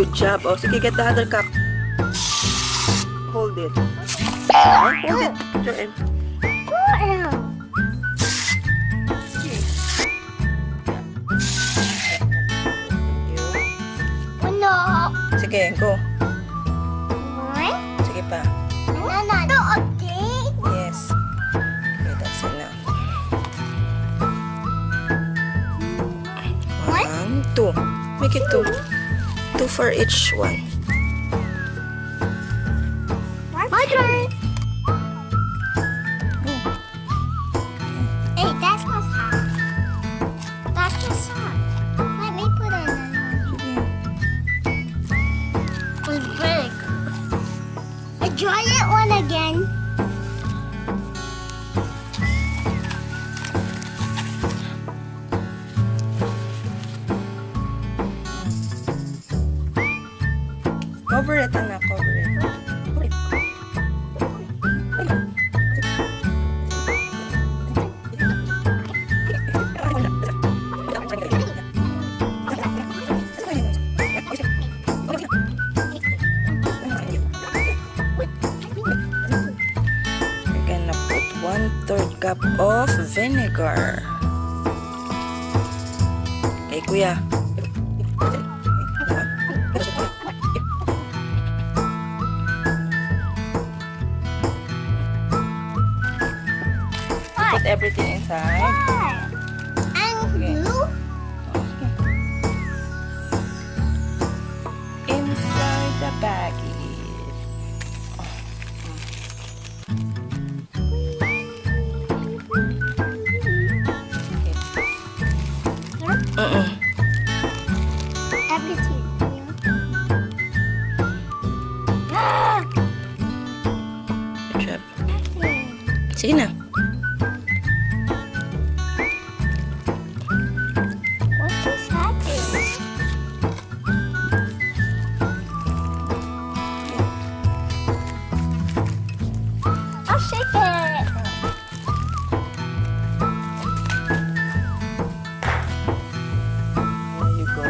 Good job. Oh, sige, get the other cup. Hold it. Hold it. Your end. Sige, go. Sige pa. Yes. Okay, that's enough. 1, 2. Make it 2. 2 for each one. My turn. Hey, that's not hot. That's just hot. Let me put it in. It's big. I try it one again. Cover it, anak. Cover it. We're gonna put 1/3 cup of vinegar. Okay, kuya. Put everything inside. And glue? Inside the baggie. Everything. Good job. Sige na. What just happened? I'll shake it. There you go.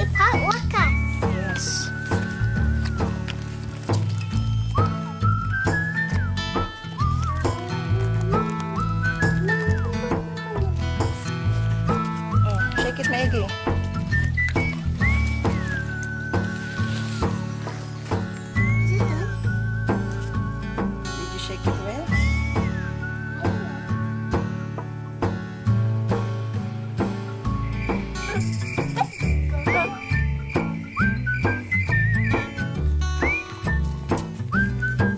It's hot water. Yes. Shake it, Maggie. Is it done? Did you shake it well?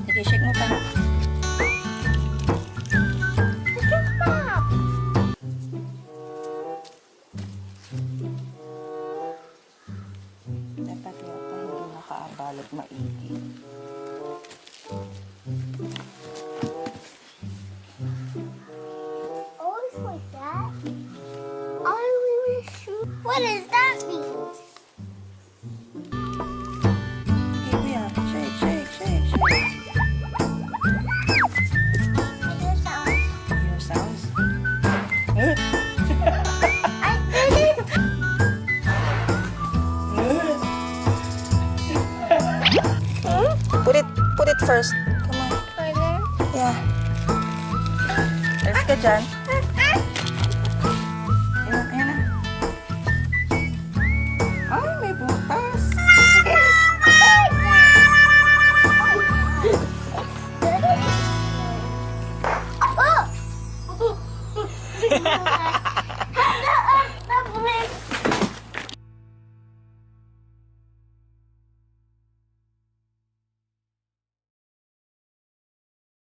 Sige, shake mo pa. Dapat yata hindi nakaabalot maigi. Always like that? I really shoot. What does that mean? Okay, kuya. Shake, shake, shake, shake. I do sounds. Your sounds? I did it. Put it first. Come on. Further. Yeah. Alis ka dyan.